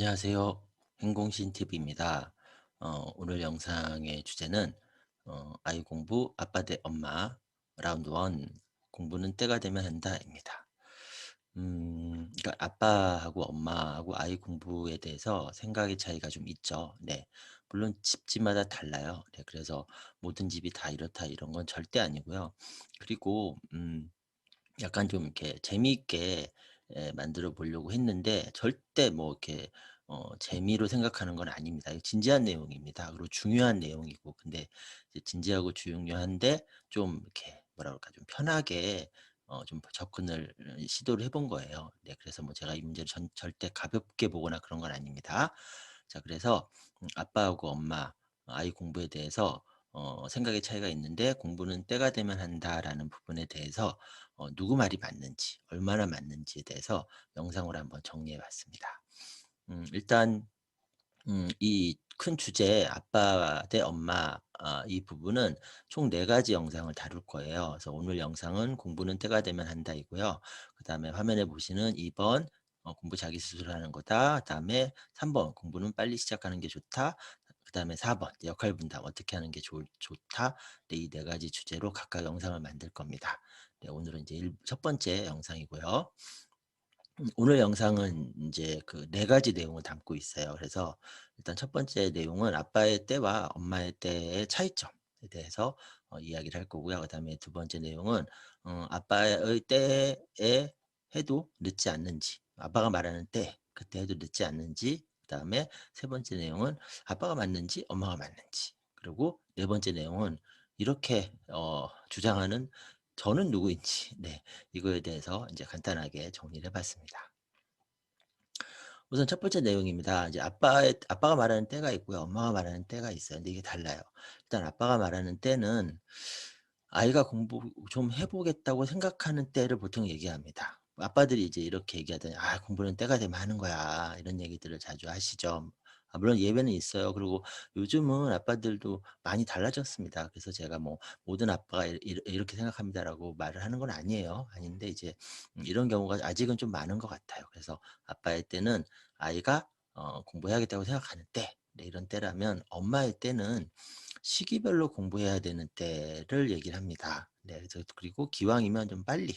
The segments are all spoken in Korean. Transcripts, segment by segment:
안녕하세요. 행공신 TV입니다. 오늘 영상의 주제는 아이 공부 아빠 대 엄마 라운드 1 공부는 때가 되면 한다입니다. 그러니까 아빠하고 엄마하고 아이 공부에 대해서 생각의 차이가 좀 있죠. 네. 물론 집집마다 달라요. 네. 그래서 모든 집이 다 이렇다 이런 건 절대 아니고요. 그리고 약간 좀 이렇게 재미있게 만들어 보려고 했는데 절대 뭐 이렇게 재미로 생각하는 건 아닙니다. 이거 진지한 내용입니다. 그리고 중요한 내용이고 근데 이제 진지하고 중요한데 좀 이렇게 뭐라 그럴까 좀 편하게 좀 접근을 시도를 해본 거예요. 네 그래서 뭐 제가 이 문제를 절대 가볍게 보거나 그런 건 아닙니다. 자 그래서 아빠하고 엄마, 아이 공부에 대해서 생각의 차이가 있는데 "공부는 때가 되면 한다."라는 부분에 대해서 누구 말이 맞는지 얼마나 맞는지에 대해서 영상으로 한번 정리해 봤습니다. 일단 이 큰 주제 아빠 대 엄마 이 부분은 총 4 가지 영상을 다룰 거예요. 그래서 오늘 영상은 "공부는 때가 되면 한다."이고요. 그다음에 화면에 보시는 2번 "공부 자기 스스로 하는 거다." 그다음에 3번 "공부는 빨리 시작하는 게 좋다." 그다음에 4번 "역할 분담 어떻게 하는 게 좋다." 네 이 4 가지 주제로 각각 영상을 만들 겁니다. 네 오늘은 이제 첫 번째 영상이고요. 오늘 영상은 이제 그 4 가지 내용을 담고 있어요. 그래서 일단 첫 번째 내용은 아빠의 때와 엄마의 때의 차이점에 대해서 이야기를 할 거고요. 그다음에 두 번째 내용은 아빠의 때에 해도 늦지 않는지, 아빠가 말하는 때 그때 해도 늦지 않는지, 그다음에 세 번째 내용은 아빠가 맞는지 엄마가 맞는지, 그리고 네 번째 내용은 이렇게 주장하는 저는 누구인지 네 이거에 대해서 이제 간단하게 정리를 해 봤습니다. 우선 첫 번째 내용입니다. 이제 아빠가 말하는 때가 있고요. 엄마가 말하는 때가 있어요. 근데 이게 달라요. 일단 아빠가 말하는 때는 아이가 공부 좀 해 보겠다고 생각하는 때를 보통 얘기합니다. 아빠들이 이제 이렇게 얘기하더니 "아 공부는 때가 되면 하는 거야." 이런 얘기들을 자주 하시죠. 물론 예외는 있어요. 그리고 요즘은 아빠들도 많이 달라졌습니다. 그래서 제가 뭐 "모든 아빠가 이렇게 생각합니다."라고 말을 하는 건 아니에요. 아닌데 이제 이런 경우가 아직은 좀 많은 것 같아요. 그래서 아빠의 때는 아이가 공부해야겠다고 생각하는 때 네 이런 때라면 엄마의 때는 시기별로 공부해야 되는 때를 얘기를 합니다. 네 그래서 그리고 기왕이면 좀 빨리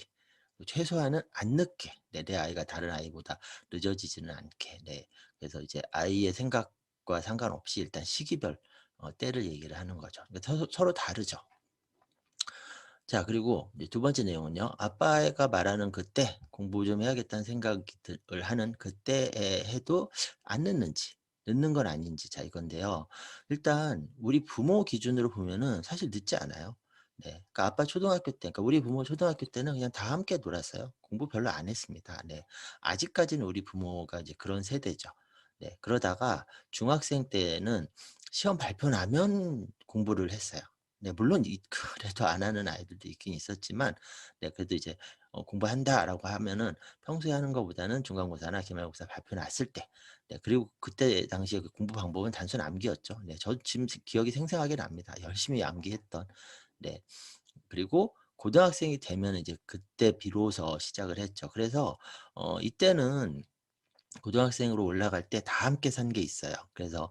최소한은 안 늦게 내 아이가 다른 아이보다 늦어지지는 않게 네 그래서 이제 아이의 생각과 상관없이 일단 시기별 때를 얘기를 하는 거죠. 그러니까 서로 다르죠. 자 그리고 이제 두 번째 내용은요. 아빠가 말하는 그때 공부 좀 해야겠다는 생각을 하는 그때에 해도 안 늦는지 늦는 건 아닌지 자 이건데요. 일단 우리 부모 기준으로 보면은 사실 늦지 않아요. 네. 그러니까 아빠 초등학교 때 그러니까 우리 부모 초등학교 때는 그냥 다 함께 놀았어요. 공부 별로 안 했습니다. 네. 아직까지는 우리 부모가 이제 그런 세대죠. 네. 그러다가 중학생 때는 시험 발표 나면 공부를 했어요. 네 물론 그래도 안 하는 아이들도 있긴 있었지만 네 그래도 이제 "공부한다."라고 하면은 평소에 하는 것보다는 중간고사나 기말고사 발표 났을 때 네 그리고 그때 당시에 그 공부 방법은 단순 암기였죠. 네 저 지금 기억이 생생하게 납니다. 열심히 암기했던. 네. 그리고 고등학생이 되면은 이제 그때 비로소 시작을 했죠. 그래서 이때는 고등학생으로 올라갈 때 다 함께 산 게 있어요. 그래서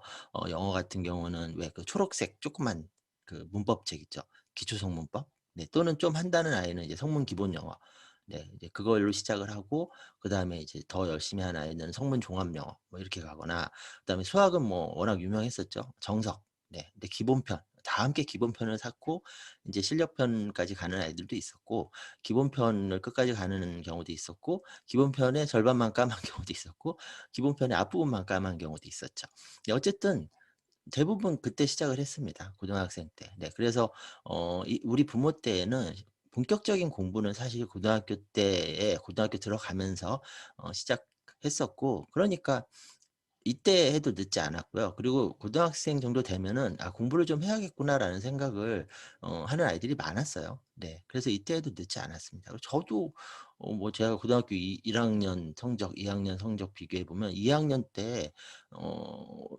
영어 같은 경우는 왜 그 초록색 조그만 그 문법책 있죠. 기초 성문법. 네 또는 좀 한다는 아이는 이제 성문 기본 영어. 네 이제 그걸로 시작을 하고 그다음에 이제 더 열심히 하는 아이는 성문 종합 영어 뭐 이렇게 가거나 그다음에 수학은 뭐 워낙 유명했었죠. 정석. 네. 근데 기본편 다 함께 기본편을 샀고 인제 실력편까지 가는 아이들도 있었고 기본편을 끝까지 가는 경우도 있었고 기본편의 절반만 까만 경우도 있었고 기본편의 앞부분만 까만 경우도 있었죠. 네 어쨌든 대부분 그때 시작을 했습니다, 고등학생 때. 네 그래서 우리 부모 때에는 본격적인 공부는 사실 고등학교 때에 고등학교 들어가면서 시작했었고 그러니까 이때 해도 늦지 않았고요. 그리고 고등학생 정도 되면은 '아 공부를 좀 해야겠구나.'라는 생각을 하는 아이들이 많았어요. 네. 그래서 이때 해도 늦지 않았습니다. 그리고 저도 뭐 제가 고등학교 1학년 성적, 2학년 성적 비교해 보면 2학년 때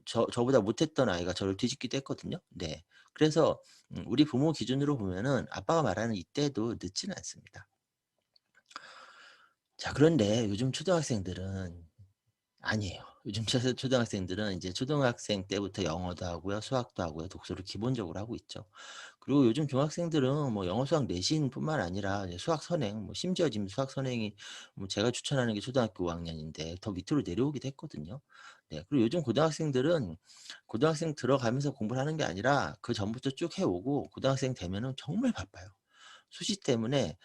저보다 못했던 아이가 저를 뒤집기도 했거든요. 네. 그래서 우리 부모 기준으로 보면은 아빠가 말하는 이때도 늦지는 않습니다. 자 그런데 요즘 초등학생들은 아니에요. 요즘 초등학생들은 이제 초등학생 때부터 영어도 하고요. 수학도 하고요. 독서를 기본적으로 하고 있죠. 그리고 요즘 중학생들은 뭐 영어, 수학 내신뿐만 아니라 이제 수학 선행 뭐 심지어 지금 수학 선행이 뭐 제가 추천하는 게 초등학교 5 학년인데 더 밑으로 내려오기도 했거든요. 네. 그리고 요즘 고등학생들은 고등학생 들어가면서 공부를 하는 게 아니라 그전부터 쭉 해 오고 고등학생 되면은 정말 바빠요. 수시 때문에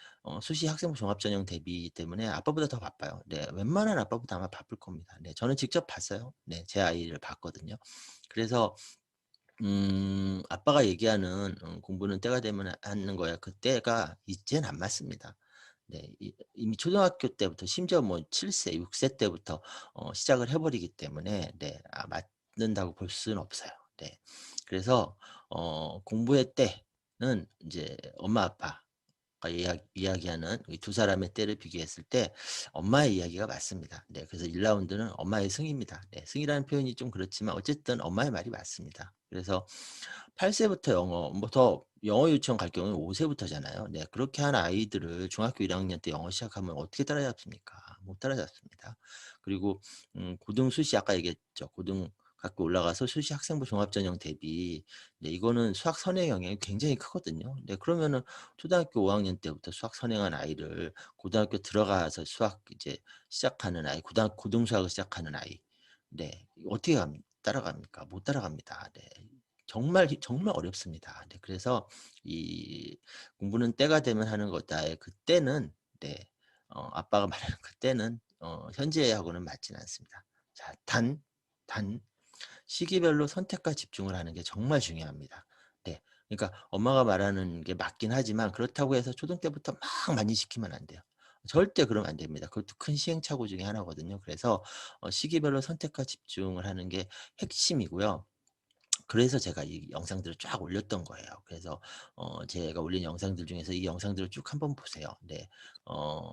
수시 학생부 종합전형 대비 때문에 아빠보다 더 바빠요. 네. 웬만한 아빠보다 아마 바쁠 겁니다. 네. 저는 직접 봤어요. 네. 제 아이를 봤거든요. 그래서 아빠가 얘기하는 "공부는 때가 되면 하는 거야." 그때가 이젠 안 맞습니다. 네. 이미 초등학교 때부터 심지어 뭐 7 세, 6세 때부터 시작을 해 버리기 때문에 네 맞는다고 볼 수는 없어요. 네. 그래서 공부의 때는 인제 엄마 아빠가 이야기하는 이 두 사람의 때를 비교했을 때 엄마의 이야기가 맞습니다. 네. 그래서 1 라운드는 엄마의 승입니다. 네. 승이라는 표현이 좀 그렇지만 어쨌든 엄마의 말이 맞습니다. 그래서 8 세부터 영어 뭐 더 영어 유치원 갈 경우는 5 세부터잖아요. 네. 그렇게 한 아이들을 중학교 1 학년 때 영어 시작하면 어떻게 따라잡습니까? 못 따라잡습니다. 그리고 고등 수시 아까 얘기했죠. 고등학교 올라가서 수시 학생부 종합전형 대비 네 이거는 수학 선행 영향이 굉장히 크거든요. 네 그러면은 초등학교 5 학년 때부터 수학 선행한 아이를 고등학교 들어가서 수학 이제 시작하는 아이, 고등 수학을 시작하는 아이 네 어떻게 따라갑니까? 못 따라갑니다. 네. 정말 어렵습니다. 네 그래서 이 "공부는 때가 되면 하는 거다."의 그때는 네 아빠가 말하는 그때는 현재하고는 맞지는 않습니다. 자 단 시기별로 선택과 집중을 하는 게 정말 중요합니다. 네. 그러니까 엄마가 말하는 게 맞긴 하지만 그렇다고 해서 초등 때부터 막 많이 시키면 안 돼요. 절대 그러면 안 됩니다. 그것도 큰 시행착오 중에 하나거든요. 그래서 시기별로 선택과 집중을 하는 게 핵심이고요. 그래서 제가 이 영상들을 쫙 올렸던 거예요. 그래서 제가 올린 영상들 중에서 이 영상들을 쭉 한번 보세요. 네. 어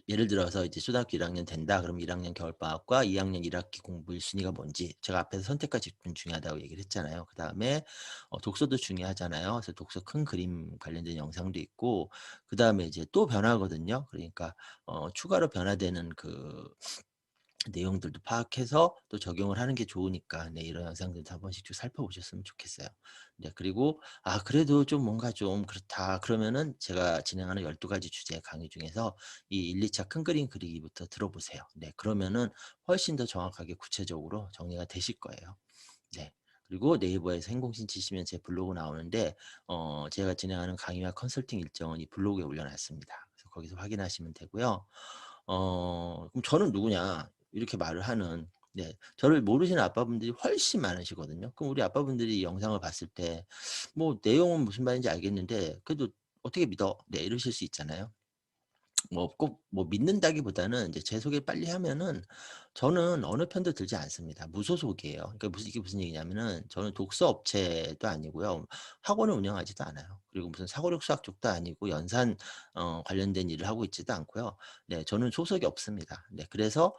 예를 들어서 이제 초등학교 1 학년 된다. 그러면 1 학년 겨울방학과 2 학년 1 학기 공부 1 순위가 뭔지 제가 앞에서 선택과 집중 중요하다고 얘기를 했잖아요. 그다음에 독서도 중요하잖아요. 그래서 독서 큰 그림 관련된 영상도 있고 그다음에 이제 또 변화거든요. 그러니까 추가로 변화되는 그 내용들도 파악해서 또 적용을 하는 게 좋으니까 네 이런 영상들도 한 번씩 좀 살펴보셨으면 좋겠어요. 네 그리고 '아 그래도 좀 뭔가 좀 그렇다.' 그러면은 제가 진행하는 12 가지 주제 강의 중에서 이 1-2차 큰 그림 그리기부터 들어보세요. 네 그러면은 훨씬 더 정확하게 구체적으로 정리가 되실 거예요. 네. 그리고 네이버에서 행공신 치시면 제 블로그 나오는데 제가 진행하는 강의와 컨설팅 일정은 이 블로그에 올려 놨습니다. 그래서 거기서 확인하시면 되고요. 그럼 "저는 누구냐?" 이렇게 말을 하는 네 저를 모르시는 아빠분들이 훨씬 많으시거든요. 그럼 우리 아빠분들이 이 영상을 봤을 때 뭐 내용은 무슨 말인지 알겠는데 그래도 "어떻게 믿어?" 네 이러실 수 있잖아요. 뭐 꼭 뭐 믿는다기보다는 이제 제 소개를 빨리 하면은 저는 어느 편도 들지 않습니다. 무소속이에요. 그러니까 이게 무슨 얘기냐면은 저는 독서 업체도 아니고요. 학원을 운영하지도 않아요. 그리고 무슨 사고력 수학 쪽도 아니고 연산 관련된 일을 하고 있지도 않고요. 네 저는 소속이 없습니다. 네 그래서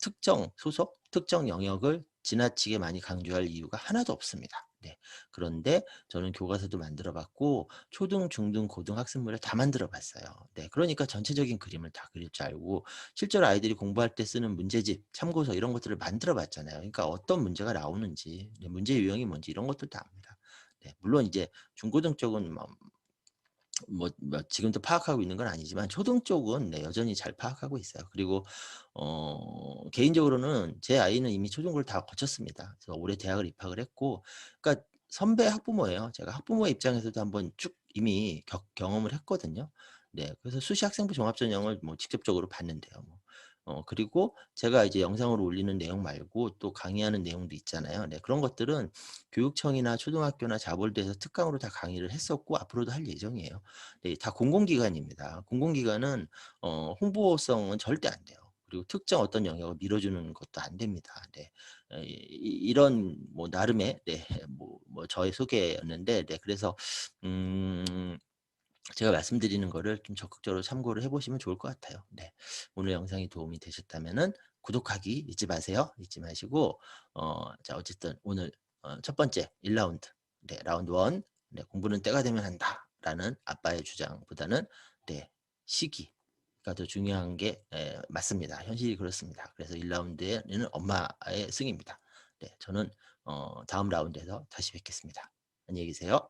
특정 소속, 특정 영역을 지나치게 많이 강조할 이유가 하나도 없습니다. 네. 그런데 저는 교과서도 만들어 봤고 초등, 중등, 고등 학습물을 다 만들어 봤어요. 네. 그러니까 전체적인 그림을 다 그릴 줄 알고 실제로 아이들이 공부할 때 쓰는 문제집, 참고서 이런 것들을 만들어 봤잖아요. 그러니까 어떤 문제가 나오는지, 네 문제 유형이 뭔지 이런 것들도 압니다. 네. 물론 이제 중고등 쪽은 뭐 지금도 파악하고 있는 건 아니지만 초등 쪽은 네 여전히 잘 파악하고 있어요. 그리고 개인적으로는 제 아이는 이미 초중고를 다 거쳤습니다. 그래서 올해 대학을 입학을 했고 그러니까 선배 학부모예요. 제가 학부모의 입장에서도 한번 쭉 이미 경험을 했거든요. 네. 그래서 수시 학생부 종합전형을 뭐 직접적으로 봤는데요 뭐. 그리고 제가 이제 영상으로 올리는 내용 말고 또 강의하는 내용도 있잖아요. 네. 그런 것들은 교육청이나 초등학교나 자볼드에서 특강으로 다 강의를 했었고 앞으로도 할 예정이에요. 네. 다 공공기관입니다. 공공기관은 홍보성은 절대 안 돼요. 그리고 특정 어떤 영역을 밀어주는 것도 안 됩니다. 네. 이런 뭐 나름의 네 뭐 저의 소개였는데 네 그래서 음 제가 말씀드리는 거를 좀 적극적으로 참고를 해 보시면 좋을 것 같아요. 네. 오늘 영상이 도움이 되셨다면은 구독하기 잊지 마세요. 잊지 마시고 자 어쨌든 오늘 첫 번째 1 라운드 네 라운드 1 네 "공부는 때가 되면 한다."라는 아빠의 주장보다는 네 시기 더 중요한 게 맞습니다. 현실이 그렇습니다. 그래서 1 라운드에는 엄마의 승입니다. 네, 저는 다음 라운드에서 다시 뵙겠습니다. 안녕히 계세요.